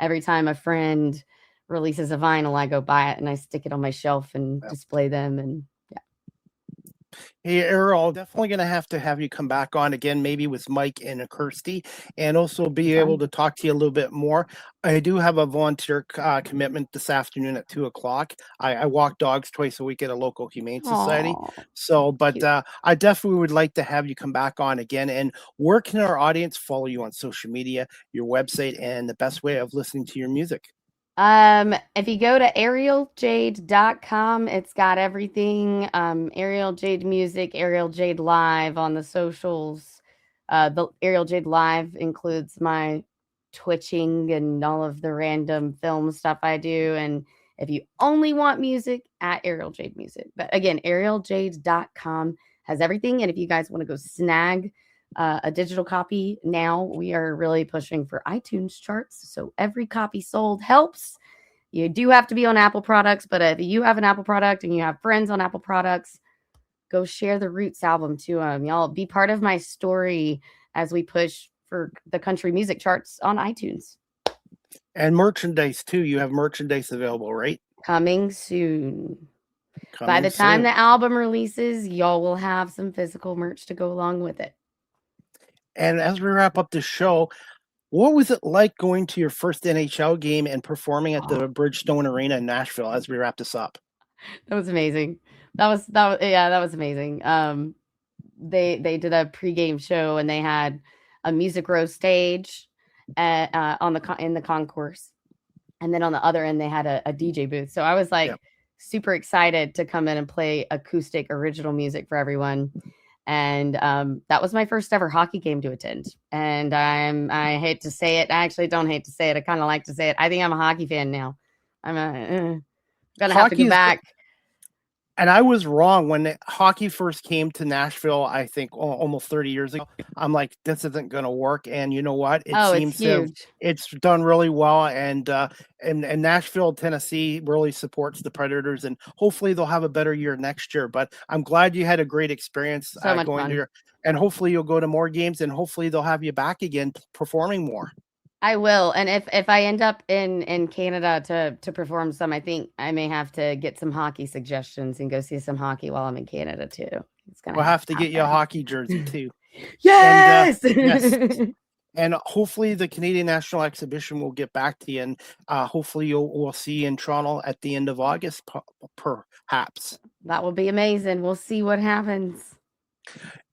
every time a friend releases a vinyl, I go buy it and I stick it on my shelf and display them. And Hey, Ariel, definitely going to have you come back on again, maybe with Mike and Kirsty, and also be able to talk to you a little bit more. I do have a volunteer commitment this afternoon at 2:00. I walk dogs twice a week at a local humane society. So, but I definitely would like to have you come back on again. And where can our audience follow you on social media, your website, and the best way of listening to your music? If you go to arieljade.com, it's got everything. Ariel Jade Music, Ariel Jade Live on the socials. The Ariel Jade Live includes my twitching and all of the random film stuff I do. And If you only want music, at Ariel Jade Music. But again, arieljade.com has everything. And if you guys want to go snag a digital copy now, we are really pushing for iTunes charts. So every copy sold helps. You do have to be on Apple products, but if you have an Apple product and you have friends on Apple products, go share the Roots album to them. Y'all be part of my story as we push for the country music charts on iTunes. And merchandise too. You have merchandise available, right? Coming soon. By the time the album releases, y'all will have some physical merch to go along with it. And as we wrap up the show, what was it like going to your first NHL game and performing at the Bridgestone Arena in Nashville as we wrap this up? That was amazing. That was amazing. They did a pregame show and they had a Music Row stage in the concourse, and then on the other end they had a DJ booth. So I was like super excited to come in and play acoustic original music for everyone. And that was my first ever hockey game to attend. And I hate to say it. I actually don't hate to say it. I kind of like to say it. I think I'm a hockey fan now. I'm gonna have to go back. And I was wrong when hockey first came to Nashville, I think almost 30 years ago. I'm like, this isn't going to work. And you know what? It's done really well. And Nashville, Tennessee really supports the Predators. And hopefully they'll have a better year next year. But I'm glad you had a great experience going there. And hopefully you'll go to more games and hopefully they'll have you back again performing more. I will. And if I end up in Canada to perform some, I think I may have to get some hockey suggestions and go see some hockey while I'm in Canada too. We'll have to get you a hockey jersey too. Yes. And, yes. And hopefully the Canadian National Exhibition will get back to you. And hopefully we'll see you in Toronto at the end of August, perhaps. That will be amazing. We'll see what happens.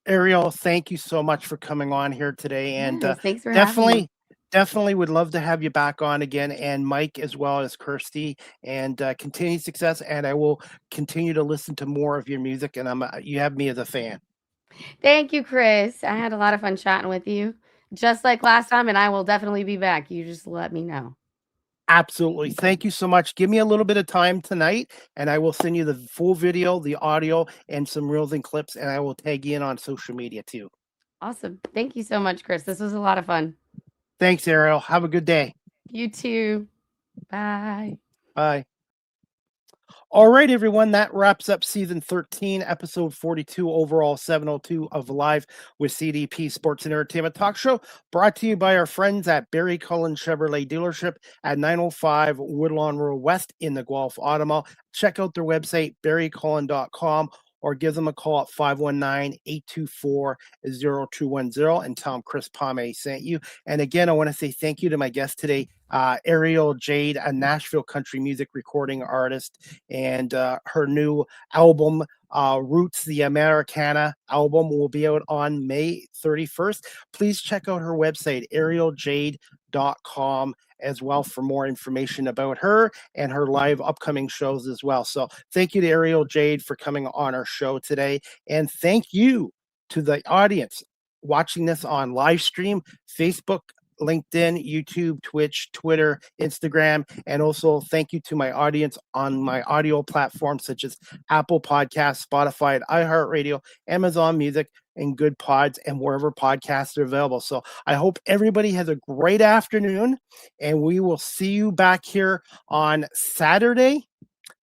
Ariel, thank you so much for coming on here today. And thanks for having me. Definitely would love to have you back on again, and Mike as well as Kirsty, and continued success. And I will continue to listen to more of your music, and you have me as a fan. Thank you, Chris. I had a lot of fun chatting with you, just like last time, and I will definitely be back. You just let me know. Absolutely. Thank you so much. Give me a little bit of time tonight, and I will send you the full video, the audio, and some reels and clips, and I will tag you in on social media too. Awesome. Thank you so much, Chris. This was a lot of fun. Thanks, Ariel. Have a good day. You too. Bye. Bye. All right, everyone. That wraps up season 13, episode 42, overall 702 of Live with CDP Sports and Entertainment Talk Show, brought to you by our friends at Barry Cullen Chevrolet Dealership at 905 Woodlawn Road West in the Guelph Automall. Check out their website, barrycullen.com. or give them a call at 519-824-0210 and tell them Chris Palme sent you. And again, I want to say thank you to my guest today, Ariel Jade, a Nashville country music recording artist, and her new album, Roots, the Americana album, will be out on May 31st. Please check out her website, arieljade.com, as well for more information about her and her live upcoming shows as well. So thank you to Ariel Jade for coming on our show today. And thank you to the audience watching this on live stream, Facebook, LinkedIn, YouTube, Twitch, Twitter, Instagram, and also thank you to my audience on my audio platforms such as Apple Podcasts, Spotify, iHeartRadio, Amazon Music, and Good Pods, and wherever podcasts are available. So I hope everybody has a great afternoon, and we will see you back here on Saturday,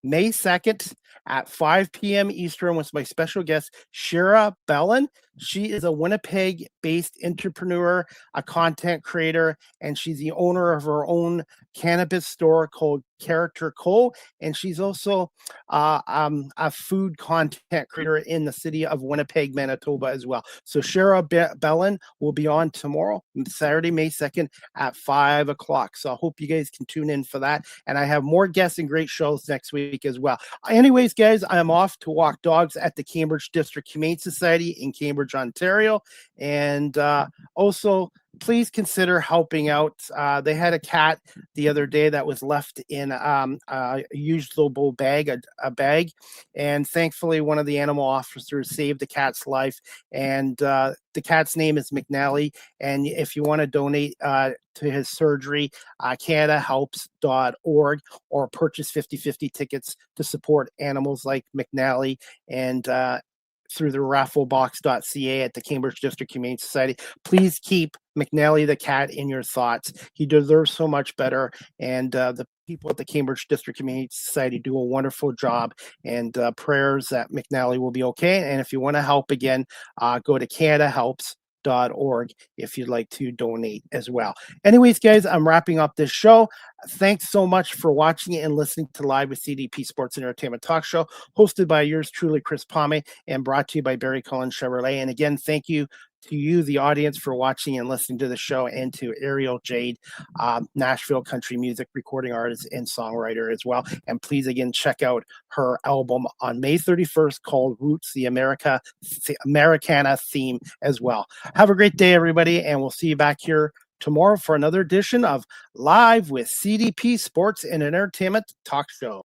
May 2nd at 5 p.m. Eastern with my special guest, Shira Bellin. She is a Winnipeg-based entrepreneur, a content creator, and she's the owner of her own cannabis store called Character Co. And she's also a food content creator in the city of Winnipeg, Manitoba as well. So Shira Bellin will be on tomorrow, Saturday, May 2nd at 5 o'clock. So I hope you guys can tune in for that. And I have more guests and great shows next week as well. Anyways, guys, I'm off to walk dogs at the Cambridge District Humane Society in Cambridge, Ontario. And also please consider helping out. They had a cat the other day that was left in a usable bag, a bag, and thankfully one of the animal officers saved the cat's life. And the cat's name is McNally. And if you want to donate to his surgery, CanadaHelps.org, or purchase 50/50 tickets to support animals like McNally, and through the rafflebox.ca at the Cambridge District Humane Society. Please keep McNally the cat in your thoughts. He deserves so much better, and the people at the Cambridge District Humane Society do a wonderful job, and prayers that McNally will be okay. And if you want to help again, go to CanadaHelps.org if you'd like to donate as well. Anyways, guys, I'm wrapping up this show. Thanks so much for watching and listening to Live with CDP Sports and Entertainment Talk Show, hosted by yours truly, Chris Palme, and brought to you by Barry Cullen Chevrolet. And again, thank you to you, the audience, for watching and listening to the show, and to Ariel, Jade, Nashville country music recording artist and songwriter as well. And please, again, check out her album on May 31st called Roots, the Americana theme as well. Have a great day, everybody, and we'll see you back here tomorrow for another edition of Live with CDP Sports and Entertainment Talk Show.